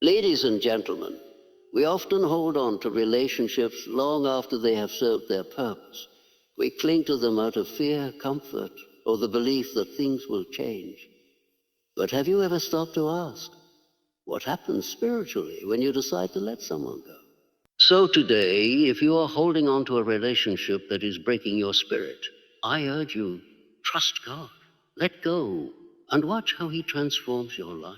Ladies and gentlemen, we often hold on to relationships long after they have served their purpose. We cling to them out of fear, comfort, or the belief that things will change. But have you ever stopped to ask, what happens spiritually when you decide to let someone go? So today, if you are holding on to a relationship that is breaking your spirit, I urge you, trust God, let go, and watch how He transforms your life.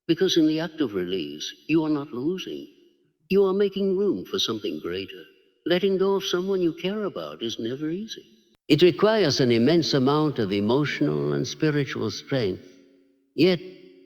Because in the act of release, you are not losing. You are making room for something greater. Letting go of someone you care about is never easy. It requires an immense amount of emotional and spiritual strength. Yet,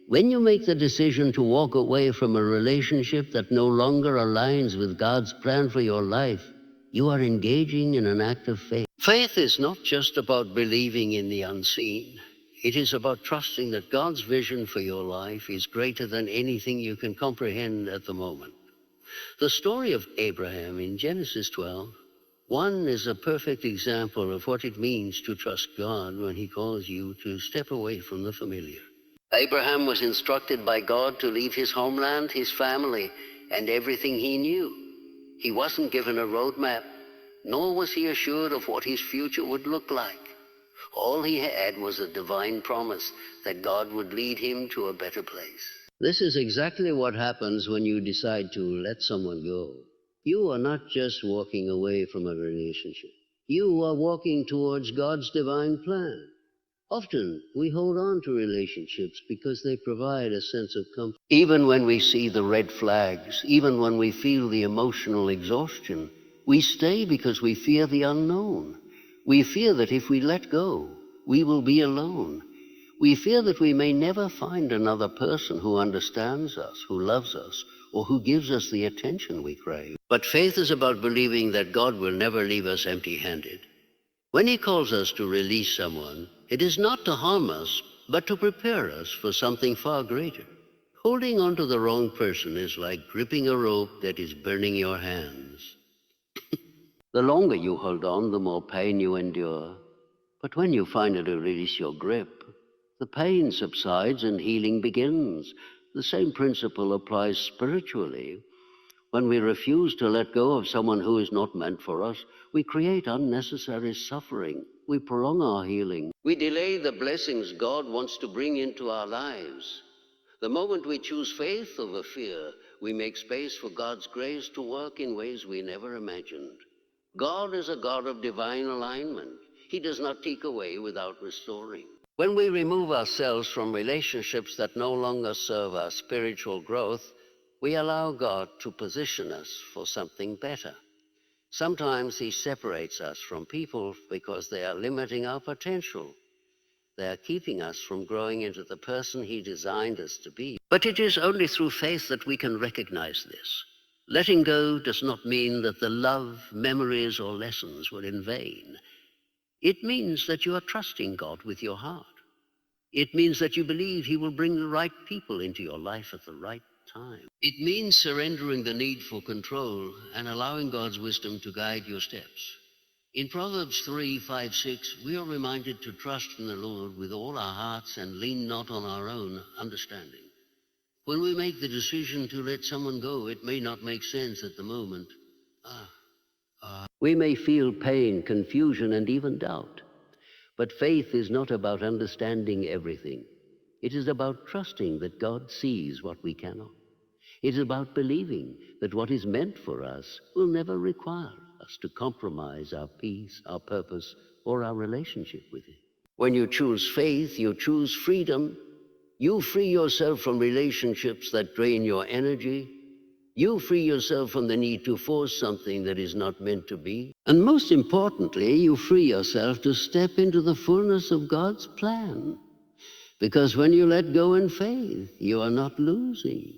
when you make the decision to walk away from a relationship that no longer aligns with God's plan for your life, you are engaging in an act of faith. Faith is not just about believing in the unseen. It is about trusting that God's vision for your life is greater than anything you can comprehend at the moment. The story of Abraham in Genesis 12:1 is a perfect example of what it means to trust God when He calls you to step away from the familiar. Abraham was instructed by God to leave his homeland, his family, and everything he knew. He wasn't given a roadmap, nor was he assured of what his future would look like. All he had was a divine promise that God would lead him to a better place. This is exactly what happens when you decide to let someone go. You are not just walking away from a relationship. You are walking towards God's divine plan. Often, we hold on to relationships because they provide a sense of comfort. Even when we see the red flags, even when we feel the emotional exhaustion, we stay because we fear the unknown. We fear that if we let go, we will be alone. We fear that we may never find another person who understands us, who loves us, or who gives us the attention we crave. But faith is about believing that God will never leave us empty-handed. When He calls us to release someone, it is not to harm us, but to prepare us for something far greater. Holding on to the wrong person is like gripping a rope that is burning your hands. The longer you hold on, the more pain you endure. But when you finally release your grip, the pain subsides and healing begins. The same principle applies spiritually. When we refuse to let go of someone who is not meant for us, we create unnecessary suffering. We prolong our healing. We delay the blessings God wants to bring into our lives. The moment we choose faith over fear, we make space for God's grace to work in ways we never imagined. God is a God of divine alignment. He does not take away without restoring. When we remove ourselves from relationships that no longer serve our spiritual growth, we allow God to position us for something better. Sometimes He separates us from people because they are limiting our potential. They are keeping us from growing into the person He designed us to be. But it is only through faith that we can recognize this. Letting go does not mean that the love, memories, or lessons were in vain. It means that you are trusting God with your heart. It means that you believe He will bring the right people into your life at the right time. It means surrendering the need for control and allowing God's wisdom to guide your steps. In Proverbs 3:5-6, we are reminded to trust in the Lord with all our hearts and lean not on our own understanding. When we make the decision to let someone go, it may not make sense at the moment. We may feel pain, confusion, and even doubt. But faith is not about understanding everything. It is about trusting that God sees what we cannot. It is about believing that what is meant for us will never require us to compromise our peace, our purpose, or our relationship with Him. When you choose faith, you choose freedom. You free yourself from relationships that drain your energy. You free yourself from the need to force something that is not meant to be. And most importantly, you free yourself to step into the fullness of God's plan. Because when you let go in faith, you are not losing.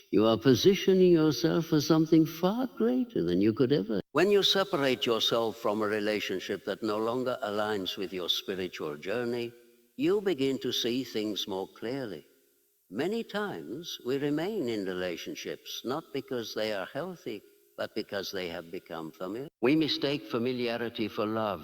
You are positioning yourself for something far greater than you could ever. When you separate yourself from a relationship that no longer aligns with your spiritual journey, you begin to see things more clearly. Many times we remain in relationships not because they are healthy, but because they have become familiar. We mistake familiarity for love,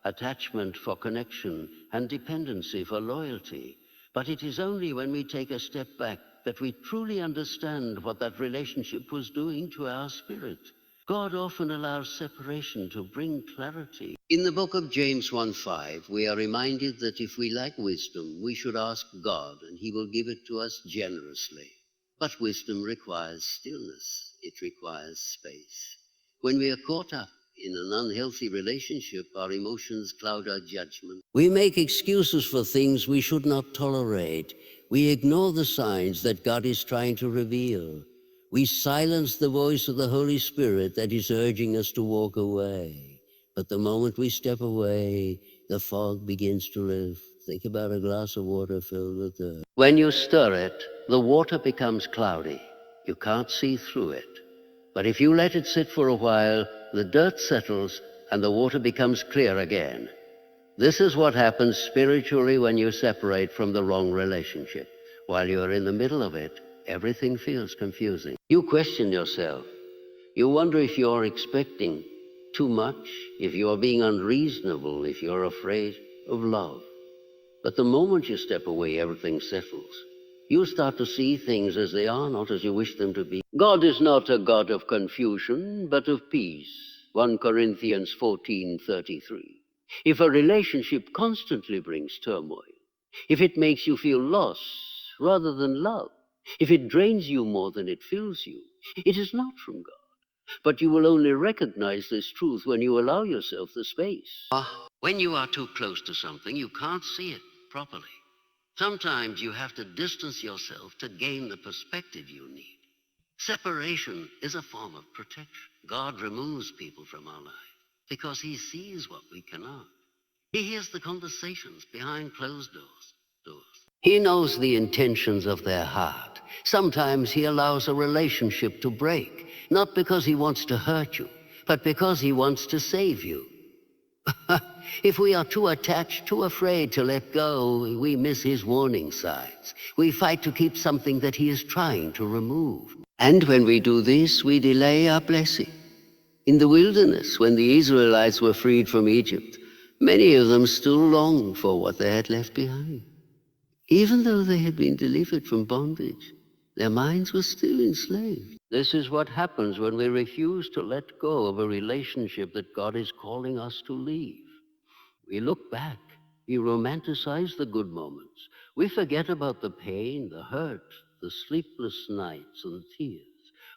attachment for connection, and dependency for loyalty. But it is only when we take a step back that we truly understand what that relationship was doing to our spirit. God often allows separation to bring clarity. In the book of James 1:5, we are reminded that if we lack wisdom, we should ask God, and he will give it to us generously. But wisdom requires stillness. It requires space. When we are caught up in an unhealthy relationship, our emotions cloud our judgment. We make excuses for things we should not tolerate. We ignore the signs that God is trying to reveal. We silence the voice of the Holy Spirit that is urging us to walk away. But the moment we step away, the fog begins to lift. Think about a glass of water filled with dirt. When you stir it, the water becomes cloudy. You can't see through it. But if you let it sit for a while, the dirt settles and the water becomes clear again. This is what happens spiritually when you separate from the wrong relationship. While you're in the middle of it, everything feels confusing. You question yourself. You wonder if you're expecting too much, if you're being unreasonable, if you're afraid of love. But the moment you step away, everything settles. You start to see things as they are, not as you wish them to be. God is not a God of confusion, but of peace. 1 Corinthians 14:33. If a relationship constantly brings turmoil, if it makes you feel loss rather than love, if it drains you more than it fills you, it is not from God. But you will only recognize this truth when you allow yourself the space. When you are too close to something, you can't see it properly. Sometimes you have to distance yourself to gain the perspective you need. Separation is a form of protection. God removes people from our life because he sees what we cannot. He hears the conversations behind closed doors. He knows the intentions of their heart. Sometimes he allows a relationship to break, not because he wants to hurt you, but because he wants to save you. If we are too attached, too afraid to let go, we miss his warning signs. We fight to keep something that he is trying to remove. And when we do this, we delay our blessing. In the wilderness, when the Israelites were freed from Egypt, many of them still longed for what they had left behind. Even though they had been delivered from bondage, their minds were still enslaved. This is what happens when we refuse to let go of a relationship that God is calling us to leave. We look back. We romanticize the good moments. We forget about the pain, the hurt, the sleepless nights and tears.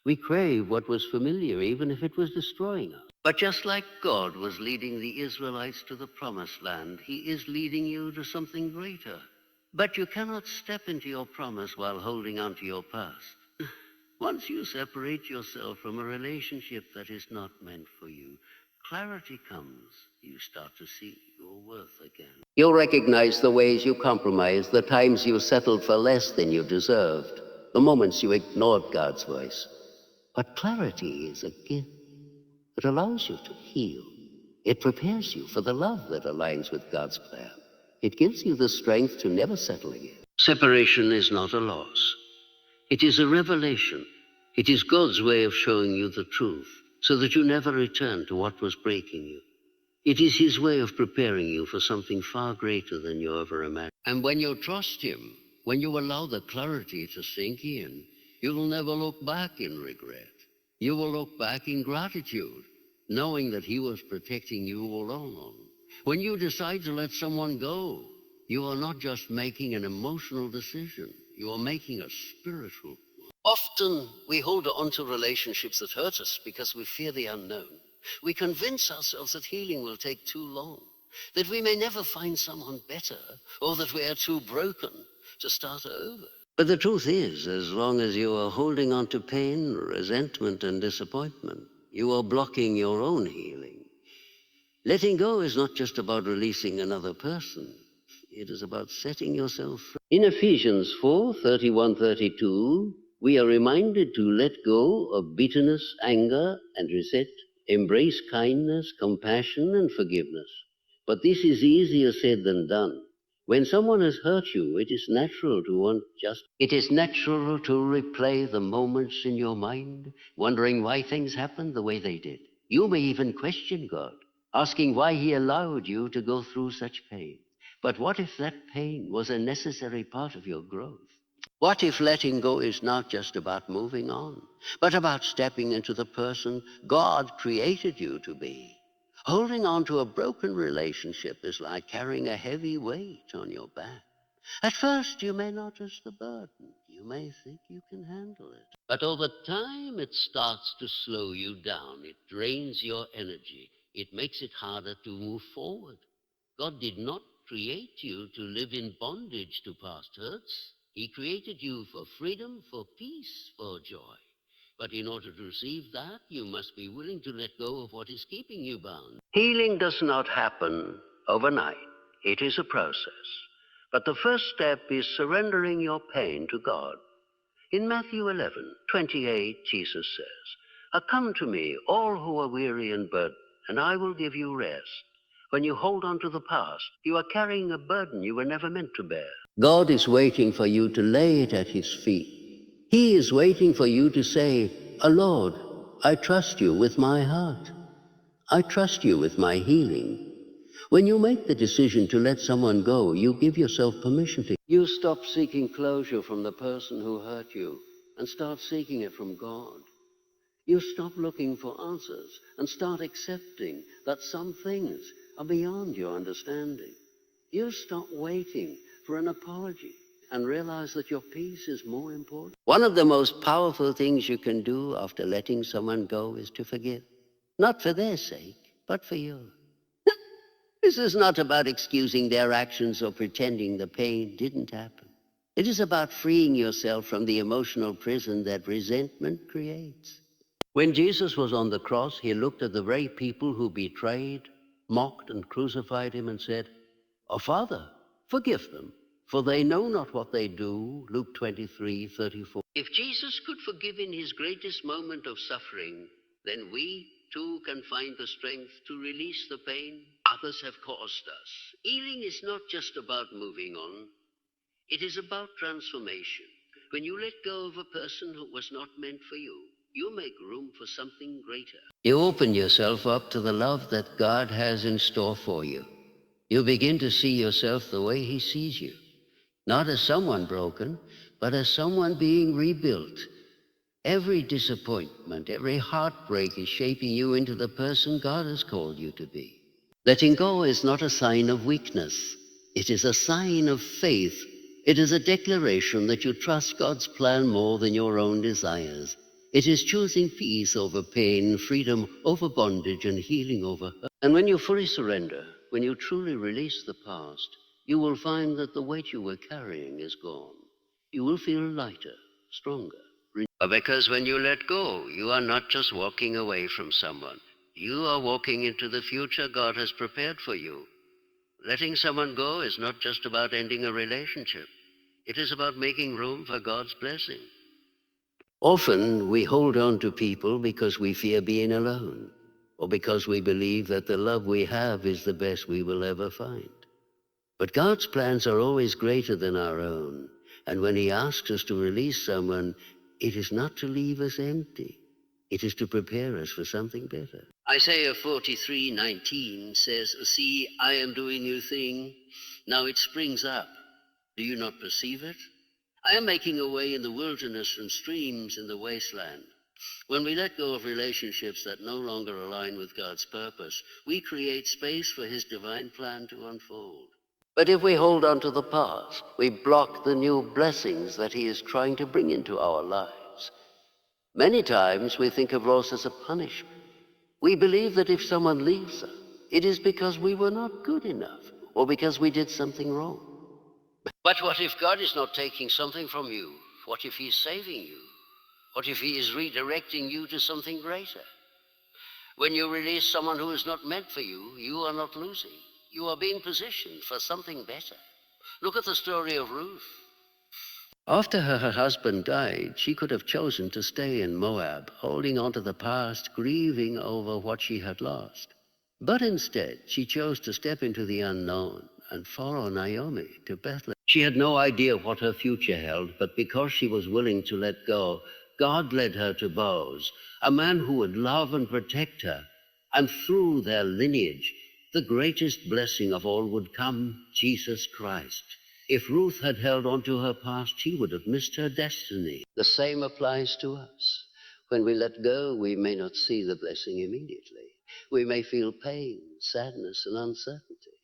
We crave what was familiar, even if it was destroying us. But just like God was leading the Israelites to the promised land, he is leading you to something greater. But you cannot step into your promise while holding on to your past. Once you separate yourself from a relationship that is not meant for you, clarity comes. You start to see your worth again. You'll recognize the ways you compromised, the times you settled for less than you deserved, the moments you ignored God's voice. But clarity is a gift. It allows you to heal. It prepares you for the love that aligns with God's plan. It gives you the strength to never settle again. Separation is not a loss. It is a revelation. It is God's way of showing you the truth so that you never return to what was breaking you. It is his way of preparing you for something far greater than you ever imagined. And when you trust him, when you allow the clarity to sink in, you will never look back in regret. You will look back in gratitude, knowing that he was protecting you all along. When you decide to let someone go, you are not just making an emotional decision. You are making a spiritual one. Often we hold on to relationships that hurt us because we fear the unknown. We convince ourselves that healing will take too long, that we may never find someone better, or that we are too broken to start over. But the truth is, as long as you are holding on to pain, resentment, and disappointment, you are blocking your own healing. Letting go is not just about releasing another person. It is about setting yourself free. In Ephesians 4:31-32, we are reminded to let go of bitterness, anger, and resent, embrace kindness, compassion, and forgiveness. But this is easier said than done. When someone has hurt you, it is natural to want justice. It is natural to replay the moments in your mind, wondering why things happened the way they did. You may even question God, asking why he allowed you to go through such pain. But what if that pain was a necessary part of your growth? What if letting go is not just about moving on, but about stepping into the person God created you to be? Holding on to a broken relationship is like carrying a heavy weight on your back. At first, you may notice the burden. You may think you can handle it. But over time, it starts to slow you down. It drains your energy. It makes it harder to move forward. God did not create you to live in bondage to past hurts. He created you for freedom, for peace, for joy. But in order to receive that, you must be willing to let go of what is keeping you bound. Healing does not happen overnight. It is a process. But the first step is surrendering your pain to God. In Matthew 11:28, Jesus says, "Come to me, all who are weary and burdened, and I will give you rest." When you hold on to the past, you are carrying a burden you were never meant to bear. God is waiting for you to lay it at his feet. He is waiting for you to say, Lord, I trust you with my heart. I trust you with my healing." When you make the decision to let someone go, you give yourself permission to. You stop seeking closure from the person who hurt you and start seeking it from God. You stop looking for answers and start accepting that some things are beyond your understanding. You stop waiting for an apology and realize that your peace is more important. One of the most powerful things you can do after letting someone go is to forgive. Not for their sake, but for yours. This is not about excusing their actions or pretending the pain didn't happen. It is about freeing yourself from the emotional prison that resentment creates. When Jesus was on the cross, he looked at the very people who betrayed, mocked, and crucified him and said, "Oh, Father, forgive them, for they know not what they do." Luke 23:34. If Jesus could forgive in his greatest moment of suffering, then we too can find the strength to release the pain others have caused us. Healing is not just about moving on. It is about transformation. When you let go of a person who was not meant for you, you make room for something greater. You open yourself up to the love that God has in store for you. You begin to see yourself the way he sees you, not as someone broken, but as someone being rebuilt. Every disappointment, every heartbreak is shaping you into the person God has called you to be. Letting go is not a sign of weakness. It is a sign of faith. It is a declaration that you trust God's plan more than your own desires. It is choosing peace over pain, freedom over bondage, and healing over hurt. And when you fully surrender, when you truly release the past, you will find that the weight you were carrying is gone. You will feel lighter, stronger. Because when you let go, you are not just walking away from someone. You are walking into the future God has prepared for you. Letting someone go is not just about ending a relationship. It is about making room for God's blessing. Often we hold on to people because we fear being alone, or because we believe that the love we have is the best we will ever find. But God's plans are always greater than our own. And when he asks us to release someone, it is not to leave us empty. It is to prepare us for something better. Isaiah 43:19 says, "See, I am doing a new thing. Now it springs up. Do you not perceive it? I am making a way in the wilderness and streams in the wasteland." When we let go of relationships that no longer align with God's purpose, we create space for his divine plan to unfold. But if we hold on to the past, we block the new blessings that he is trying to bring into our lives. Many times we think of loss as a punishment. We believe that if someone leaves us, it is because we were not good enough or because we did something wrong. But what if God is not taking something from you? What if he's saving you? What if he is redirecting you to something greater? When you release someone who is not meant for you, you are not losing. You are being positioned for something better. Look at the story of Ruth. After her husband died, she could have chosen to stay in Moab, holding on to the past, grieving over what she had lost. But instead, she chose to step into the unknown and follow Naomi to Bethlehem. She had no idea what her future held, but because she was willing to let go, God led her to Boaz, a man who would love and protect her. And through their lineage, the greatest blessing of all would come, Jesus Christ. If Ruth had held on to her past, she would have missed her destiny. The same applies to us. When we let go, we may not see the blessing immediately. We may feel pain, sadness, and uncertainty.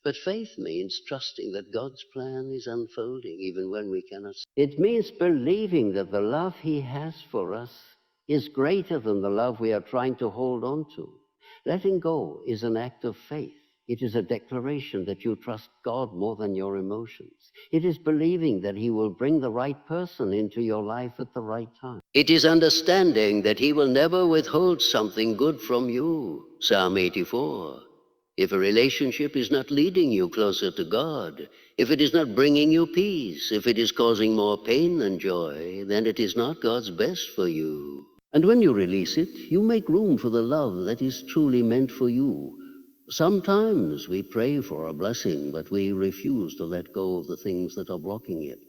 But faith means trusting that God's plan is unfolding even when we cannot see. It means believing that the love He has for us is greater than the love we are trying to hold on to. Letting go is an act of faith. It is a declaration that you trust God more than your emotions. It is believing that He will bring the right person into your life at the right time. It is understanding that He will never withhold something good from you. Psalm 84. If a relationship is not leading you closer to God, if it is not bringing you peace, if it is causing more pain than joy, then it is not God's best for you. And when you release it, you make room for the love that is truly meant for you. Sometimes we pray for a blessing, but we refuse to let go of the things that are blocking it.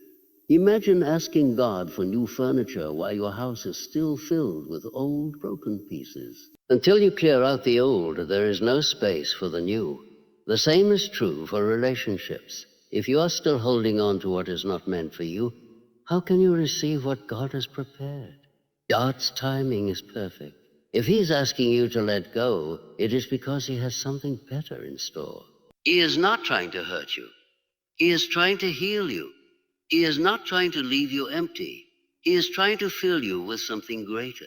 Imagine asking God for new furniture while your house is still filled with old, broken pieces. Until you clear out the old, there is no space for the new. The same is true for relationships. If you are still holding on to what is not meant for you, how can you receive what God has prepared? God's timing is perfect. If He's asking you to let go, it is because He has something better in store. He is not trying to hurt you. He is trying to heal you. He is not trying to leave you empty. He is trying to fill you with something greater.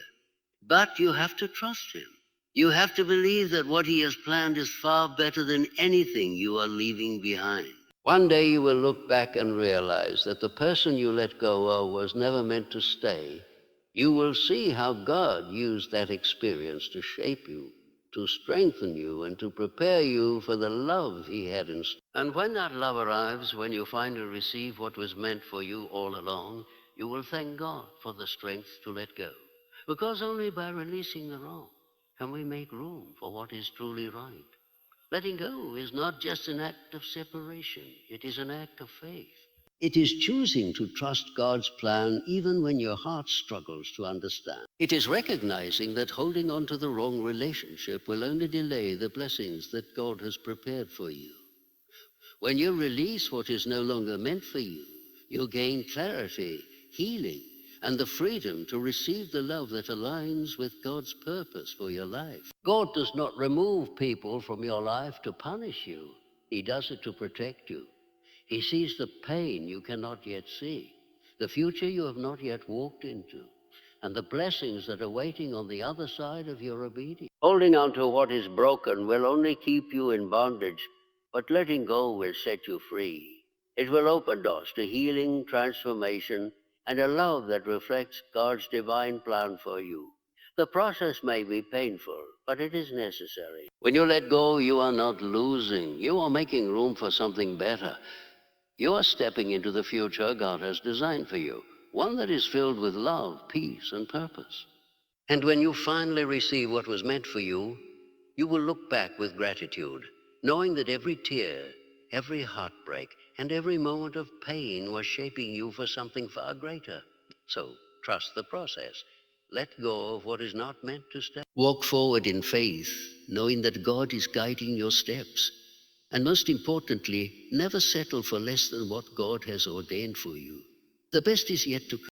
But you have to trust Him. You have to believe that what He has planned is far better than anything you are leaving behind. One day you will look back and realize that the person you let go of was never meant to stay. You will see how God used that experience to shape you, to strengthen you, and to prepare you for the love He had in store. And when that love arrives, when you finally receive what was meant for you all along, you will thank God for the strength to let go. Because only by releasing the wrong can we make room for what is truly right. Letting go is not just an act of separation, it is an act of faith. It is choosing to trust God's plan even when your heart struggles to understand. It is recognizing that holding on to the wrong relationship will only delay the blessings that God has prepared for you. When you release what is no longer meant for you, you'll gain clarity, healing, and the freedom to receive the love that aligns with God's purpose for your life. God does not remove people from your life to punish you. He does it to protect you. He sees the pain you cannot yet see, the future you have not yet walked into, and the blessings that are waiting on the other side of your obedience. Holding on to what is broken will only keep you in bondage, but letting go will set you free. It will open doors to healing, transformation, and a love that reflects God's divine plan for you. The process may be painful, but it is necessary. When you let go, you are not losing. You are making room for something better. You are stepping into the future God has designed for you, one that is filled with love, peace, and purpose. And when you finally receive what was meant for you, you will look back with gratitude, knowing that every tear, every heartbreak, and every moment of pain was shaping you for something far greater. So trust the process. Let go of what is not meant to stay. Walk forward in faith, knowing that God is guiding your steps. And most importantly, never settle for less than what God has ordained for you. The best is yet to come.